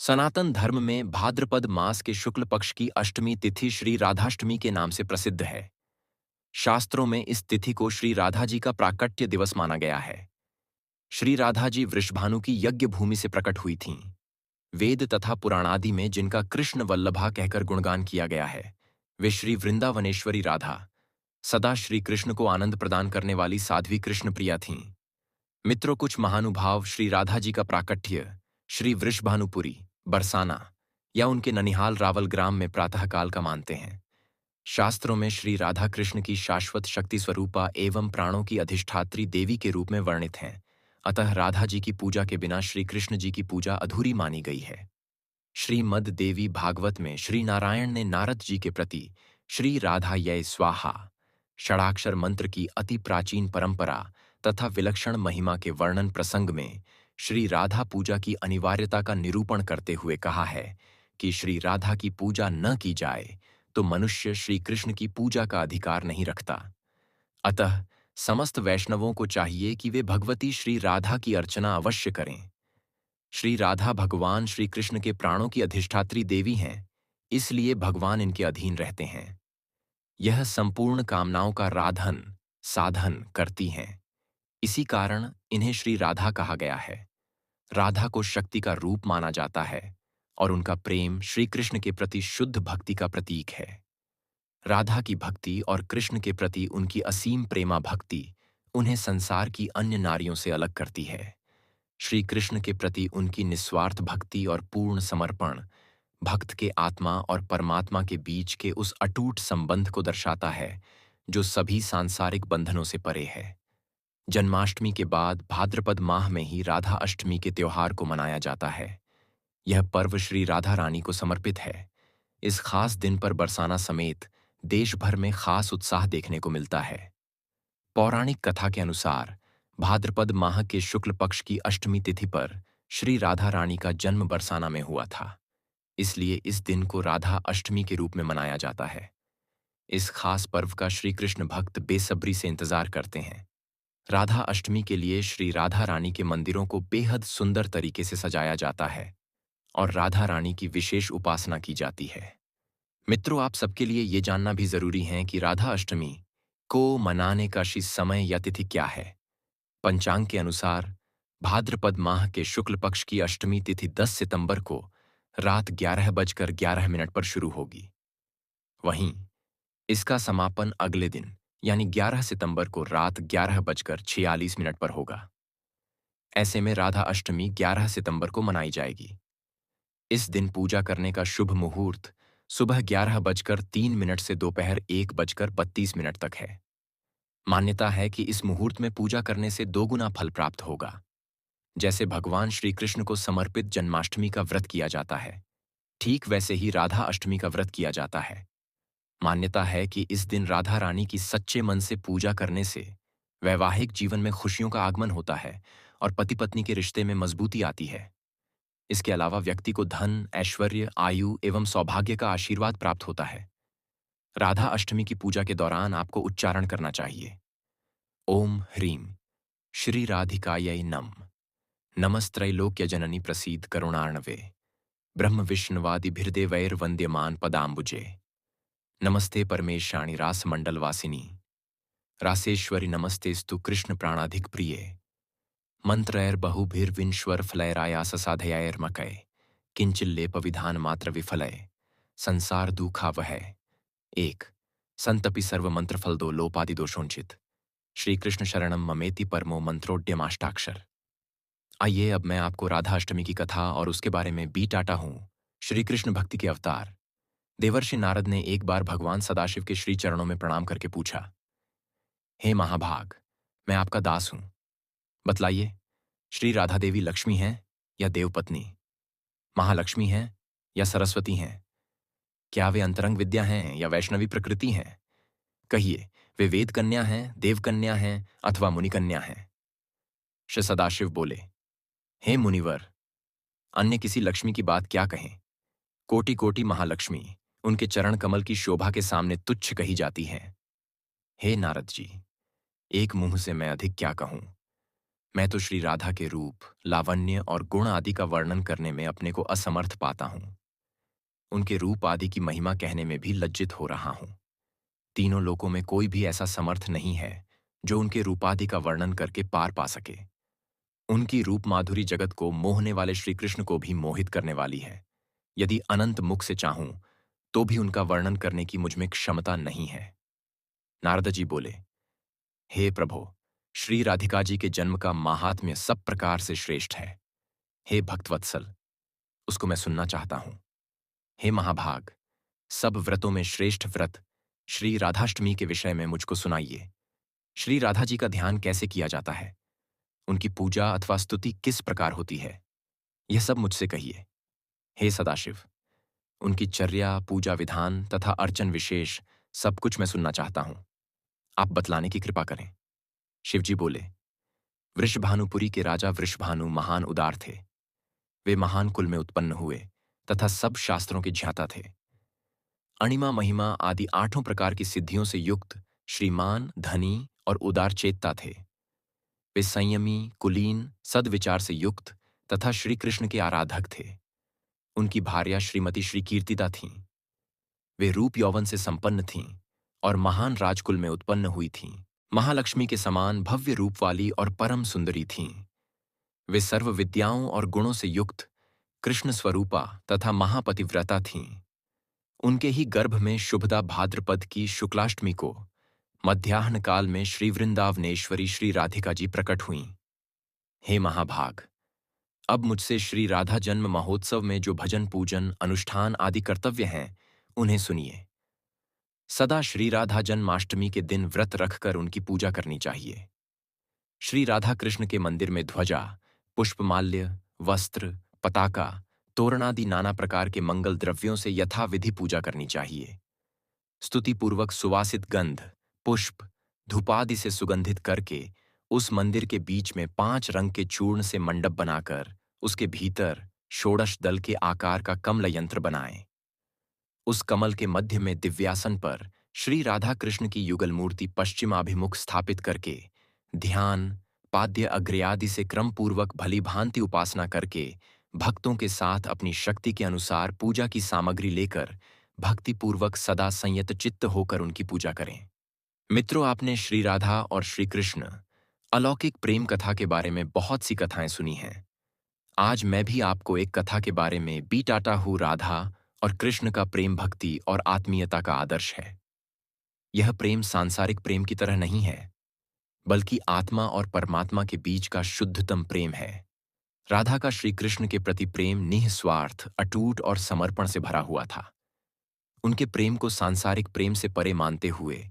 सनातन धर्म में भाद्रपद मास के शुक्ल पक्ष की अष्टमी तिथि श्री राधाष्टमी के नाम से प्रसिद्ध है। शास्त्रों में इस तिथि को श्री राधा जी का प्राकट्य दिवस माना गया है। श्री राधा जी वृषभानु की यज्ञ भूमि से प्रकट हुई थीं। वेद तथा पुराणादि में जिनका कृष्ण वल्लभा कहकर गुणगान किया गया है, वे श्री वृंदावनेश्वरी राधा, सदा श्री कृष्ण को आनंद प्रदान करने वाली साध्वी कृष्ण प्रिया थीं। मित्रों, कुछ महानुभाव श्री राधा जी का प्राकट्य श्री वृषभानुपुरी, बरसाना या उनके ननिहाल रावल ग्राम में प्रातःकाल का मानते हैं। शास्त्रों में श्री राधा कृष्ण की शाश्वत शक्ति स्वरूपा एवं प्राणों की अधिष्ठात्री देवी के रूप में वर्णित हैं। अतः राधा जी की पूजा के बिना श्री कृष्ण जी की पूजा अधूरी मानी गई है। श्रीमद् देवी भागवत में श्री नारायण ने नारद जी के प्रति श्री राधा यै स्वाहा षडाक्षर मंत्र की अति प्राचीन परंपरा तथा विलक्षण महिमा के वर्णन प्रसंग में श्री राधा पूजा की अनिवार्यता का निरूपण करते हुए कहा है कि श्री राधा की पूजा न की जाए तो मनुष्य श्री कृष्ण की पूजा का अधिकार नहीं रखता। अतः समस्त वैष्णवों को चाहिए कि वे भगवती श्री राधा की अर्चना अवश्य करें। श्री राधा भगवान श्री कृष्ण के प्राणों की अधिष्ठात्री देवी हैं, इसलिए भगवान इनके अधीन रहते हैं। यह संपूर्ण कामनाओं का राधन साधन करती हैं। इसी कारण इन्हें श्री राधा कहा गया है। राधा को शक्ति का रूप माना जाता है और उनका प्रेम श्री कृष्ण के प्रति शुद्ध भक्ति का प्रतीक है। राधा की भक्ति और कृष्ण के प्रति उनकी असीम प्रेमा भक्ति उन्हें संसार की अन्य नारियों से अलग करती है। श्री कृष्ण के प्रति उनकी निस्वार्थ भक्ति और पूर्ण समर्पण भक्त के आत्मा और परमात्मा के बीच के उस अटूट संबंध को दर्शाता है जो सभी सांसारिक बंधनों से परे है। जन्माष्टमी के बाद भाद्रपद माह में ही राधा अष्टमी के त्योहार को मनाया जाता है। यह पर्व श्री राधा रानी को समर्पित है। इस खास दिन पर बरसाना समेत देश भर में खास उत्साह देखने को मिलता है। पौराणिक कथा के अनुसार भाद्रपद माह के शुक्ल पक्ष की अष्टमी तिथि पर श्री राधा रानी का जन्म बरसाना में हुआ था, इसलिए इस दिन को राधा अष्टमी के रूप में मनाया जाता है। इस खास पर्व का श्री कृष्ण भक्त बेसब्री से इंतजार करते हैं। राधा अष्टमी के लिए श्री राधा रानी के मंदिरों को बेहद सुंदर तरीके से सजाया जाता है और राधा रानी की विशेष उपासना की जाती है। मित्रों, आप सबके लिए ये जानना भी जरूरी है कि राधा अष्टमी को मनाने का श्री समय या तिथि क्या है। पंचांग के अनुसार भाद्रपद माह के शुक्ल पक्ष की अष्टमी तिथि 10 सितंबर को रात 11:11 पर शुरू होगी। वहीं इसका समापन अगले दिन यानी 11 सितंबर को रात 11:46 पर होगा। ऐसे में राधा अष्टमी 11 सितंबर को मनाई जाएगी। इस दिन पूजा करने का शुभ मुहूर्त सुबह 11:03 से दोपहर 1:32 तक है। मान्यता है कि इस मुहूर्त में पूजा करने से दोगुना फल प्राप्त होगा। जैसे भगवान श्री कृष्ण को समर्पित जन्माष्टमी का व्रत किया जाता है, ठीक वैसे ही राधा अष्टमी का व्रत किया जाता है। मान्यता है कि इस दिन राधा रानी की सच्चे मन से पूजा करने से वैवाहिक जीवन में खुशियों का आगमन होता है और पति पत्नी के रिश्ते में मजबूती आती है। इसके अलावा व्यक्ति को धन, ऐश्वर्य, आयु एवं सौभाग्य का आशीर्वाद प्राप्त होता है। राधा अष्टमी की पूजा के दौरान आपको उच्चारण करना चाहिए: ओम ह्रीं श्री राधिकायै नम नमस्त्रैलोक्य जननी प्रसीद करुणार्णवे ब्रह्म विष्णुवादिभिर्देवैर्वन्द्यमान पदाम्बुजे नमस्ते परमेशाणी रासमंडलवासिनी रासेश्वरी नमस्तेस्तु कृष्ण प्राणाधिक प्रिये मंत्रैर्बहुभिर्विंश्वर फलैरायास साधयाैर्मकय किंचिल्लेप विधान मात्र विफलय संसार दुखा वह एक संतपि सर्व मंत्र फल दो लोपादि दोषोंचित श्री कृष्ण शरणम ममेति परमो मंत्रोड्यमाष्टाक्षर। आइए अब मैं आपको राधा अष्टमी की कथा और उसके बारे में बीटाता हूँ। श्री कृष्ण भक्ति के अवतार देवर्षि नारद ने एक बार भगवान सदाशिव के श्री चरणों में प्रणाम करके पूछा, हे महाभाग, मैं आपका दास हूं। बतलाइए, श्री राधा देवी लक्ष्मी हैं या देवपत्नी, महालक्ष्मी हैं या सरस्वती हैं? क्या वे अंतरंग विद्या हैं या वैष्णवी प्रकृति हैं? कहिए, वे वेद कन्या हैं, देव कन्या हैं अथवा मुनि कन्या हैं? श्री सदाशिव बोले, हे मुनिवर, अन्य किसी लक्ष्मी की बात क्या कहें? कोटि कोटि महालक्ष्मी उनके चरण कमल की शोभा के सामने तुच्छ कही जाती हैं। हे नारद जी, एक मुंह से मैं अधिक क्या कहूं? मैं तो श्री राधा के रूप, लावण्य और गुण आदि का वर्णन करने में अपने को असमर्थ पाता हूँ। उनके रूप आदि की महिमा कहने में भी लज्जित हो रहा हूँ। तीनों लोकों में कोई भी ऐसा समर्थ नहीं है जो उनके रूपादि का वर्णन करके पार पा सके। उनकी रूप माधुरी जगत को मोहने वाले श्री कृष्ण को भी मोहित करने वाली है। यदि अनंत मुख से चाहूं तो भी उनका वर्णन करने की मुझमें क्षमता नहीं है। नारद जी बोले, हे प्रभो, श्री राधिका जी के जन्म का माहात्म्य सब प्रकार से श्रेष्ठ है। हे भक्तवत्सल, उसको मैं सुनना चाहता हूं। हे महाभाग, सब व्रतों में श्रेष्ठ व्रत श्री राधाष्टमी के विषय में मुझको सुनाइए। श्री राधा जी का ध्यान कैसे किया जाता है? उनकी पूजा अथवा स्तुति किस प्रकार होती है? यह सब मुझसे कहिए। हे सदाशिव, उनकी चर्या, पूजा विधान तथा अर्चन विशेष सब कुछ मैं सुनना चाहता हूं। आप बतलाने की कृपा करें। शिवजी बोले, वृषभानुपुरी के राजा वृषभानु महान उदार थे। वे महान कुल में उत्पन्न हुए तथा सब शास्त्रों के ज्ञाता थे। अणिमा, महिमा आदि 8 प्रकार की सिद्धियों से युक्त श्रीमान, धनी और उदार चेतता थे। वे संयमी, कुलीन, सद्विचार से युक्त तथा श्री कृष्ण के आराधक थे। उनकी भार्या श्रीमती श्री कीर्तिदा थीं। वे रूप यौवन से संपन्न थीं और महान राजकुल में उत्पन्न हुई थीं। महालक्ष्मी के समान भव्य रूप वाली और परम सुंदरी थीं। वे सर्व विद्याओं और गुणों से युक्त कृष्ण स्वरूपा तथा महापतिव्रता थीं। उनके ही गर्भ में शुभदा भाद्रपद की शुक्लाष्टमी को मध्याह्न काल में श्री वृंदावनेश्वरी श्री राधिका जी प्रकट हुईं। हे महाभाग, अब मुझसे श्री राधा जन्म महोत्सव में जो भजन, पूजन, अनुष्ठान आदि कर्तव्य हैं, उन्हें सुनिए। सदा श्री राधा जन्माष्टमी के दिन व्रत रखकर उनकी पूजा करनी चाहिए। श्री राधा कृष्ण के मंदिर में ध्वजा, पुष्पमाल्य, वस्त्र, पताका, तोरणादि नाना प्रकार के मंगल द्रव्यों से यथाविधि पूजा करनी चाहिए। स्तुतिपूर्वक सुवासित गंध, पुष्प, धूपादि से सुगंधित करके उस मंदिर के बीच में 5 रंग के चूर्ण से मंडप बनाकर उसके भीतर षोडश दल के आकार का कमल यंत्र बनाएं। उस कमल के मध्य में दिव्यासन पर श्री राधा कृष्ण की युगल मूर्ति पश्चिमाभिमुख स्थापित करके ध्यान, पाद्य अग्र्यादि से क्रमपूर्वक भली भांति उपासना करके भक्तों के साथ अपनी शक्ति के अनुसार पूजा की सामग्री लेकर भक्तिपूर्वक सदा संयत चित्त होकर उनकी पूजा करें। मित्रों, आपने श्री राधा और श्री कृष्ण अलौकिक प्रेम कथा के बारे में बहुत सी कथाएं सुनी हैं। आज मैं भी आपको एक कथा के बारे में बीटाता हूँ। राधा और कृष्ण का प्रेम भक्ति और आत्मीयता का आदर्श है। यह प्रेम सांसारिक प्रेम की तरह नहीं है, बल्कि आत्मा और परमात्मा के बीच का शुद्धतम प्रेम है। राधा का श्री कृष्ण के प्रति प्रेम निःस्वार्थ, अटूट और समर्पण से भरा हुआ था। उनके प्रेम को सांसारिक प्रेम से परे मानते हुए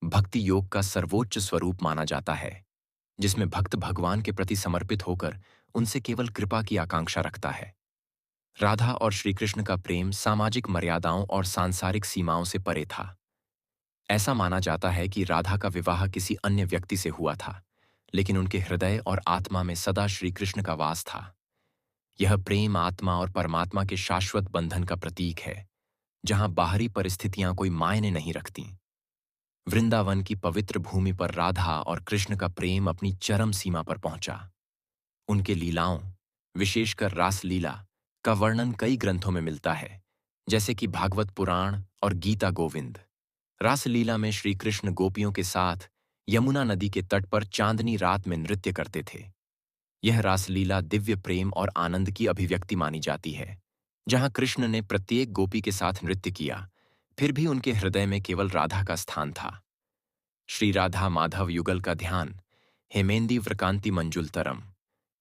भक्ति योग का सर्वोच्च स्वरूप माना जाता है, जिसमें भक्त भगवान के प्रति समर्पित होकर उनसे केवल कृपा की आकांक्षा रखता है। राधा और श्री कृष्ण का प्रेम सामाजिक मर्यादाओं और सांसारिक सीमाओं से परे था। ऐसा माना जाता है कि राधा का विवाह किसी अन्य व्यक्ति से हुआ था, लेकिन उनके हृदय और आत्मा में सदा श्री कृष्ण का वास था। यह प्रेम आत्मा और परमात्मा के शाश्वत बंधन का प्रतीक है, जहां बाहरी परिस्थितियां कोई मायने नहीं रखती। वृंदावन की पवित्र भूमि पर राधा और कृष्ण का प्रेम अपनी चरम सीमा पर पहुंचा। उनके लीलाओं, विशेषकर रास लीला का वर्णन कई ग्रंथों में मिलता है, जैसे कि भागवत पुराण और गीता गोविंद। रासलीला में श्री कृष्ण गोपियों के साथ यमुना नदी के तट पर चांदनी रात में नृत्य करते थे। यह रासलीला दिव्य प्रेम और आनंद की अभिव्यक्ति मानी जाती है। जहां कृष्ण ने प्रत्येक गोपी के साथ नृत्य किया, फिर भी उनके हृदय में केवल राधा का स्थान था। श्री राधा माधव युगल का ध्यान हेमेंदी व्रकांति मंजुलतरम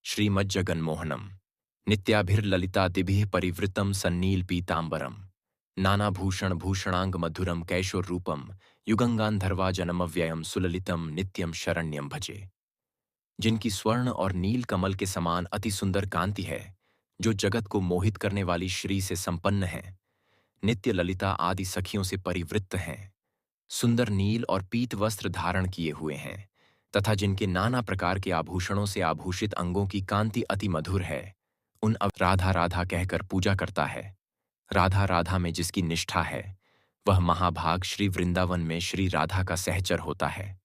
श्रीमज्जगन्मोहनम नित्याभिर्ललिता दिभिः परिवृतम सन्नील पीतांबरम नानाभूषण भूषणांग मधुरम कैशोर रूपम युगंगांधर्वा जनमव्ययम सुललितम नित्यम शरण्यम भजे। जिनकी स्वर्ण और नील कमल के समान अति सुंदर कांति है, जो जगत को मोहित करने वाली श्री से संपन्न है, नित्य ललिता आदि सखियों से परिवृत्त हैं, सुंदर नील और पीत वस्त्र धारण किए हुए हैं तथा जिनके नाना प्रकार के आभूषणों से आभूषित अंगों की कांति अति मधुर है, उन राधा राधा कहकर पूजा करता है। राधा राधा में जिसकी निष्ठा है, वह महाभाग श्री वृंदावन में श्री राधा का सहचर होता है।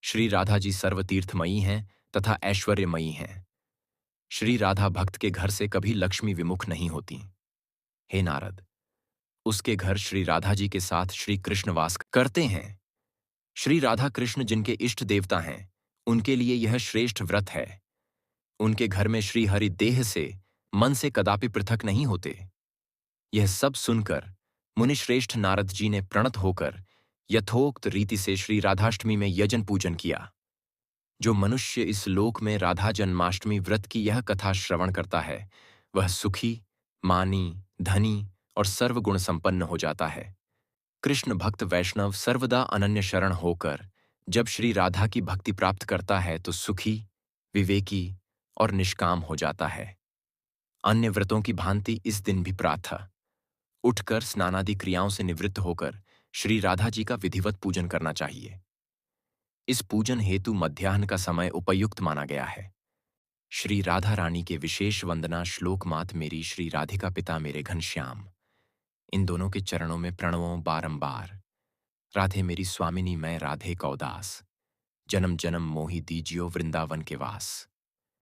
श्री राधा जी सर्वतीर्थमयी हैं तथा ऐश्वर्यमयी हैं। श्री राधा भक्त के घर से कभी लक्ष्मी विमुख नहीं होती। हे नारद, उसके घर श्री राधा जी के साथ श्री कृष्ण वास करते हैं। श्री राधा कृष्ण जिनके इष्ट देवता हैं, उनके लिए यह श्रेष्ठ व्रत है। उनके घर में श्री हरि देह से, मन से कदापि पृथक नहीं होते। यह सब सुनकर मुनिश्रेष्ठ नारद जी ने प्रणत होकर यथोक्त रीति से श्री राधाष्टमी में यजन पूजन किया। जो मनुष्य इस लोक में राधा जन्माष्टमी व्रत की यह कथा श्रवण करता है, वह सुखी, मानी, धनी और सर्वगुण संपन्न हो जाता है। कृष्ण भक्त वैष्णव सर्वदा अनन्य शरण होकर जब श्री राधा की भक्ति प्राप्त करता है तो सुखी, विवेकी और निष्काम हो जाता है। अन्य व्रतों की भांति इस दिन भी प्रातः उठकर स्नानादि क्रियाओं से निवृत्त होकर श्री राधा जी का विधिवत पूजन करना चाहिए। इस पूजन हेतु मध्याह्न का समय उपयुक्त माना गया है। श्री राधा रानी के विशेष वंदना श्लोक मात मेरी श्री राधिका पिता मेरे घनश्याम, इन दोनों के चरणों में प्रणवों बारंबार। राधे मेरी स्वामिनी मैं राधे कौदास, जन्म जन्म मोहि दीजियो वृंदावन के वास।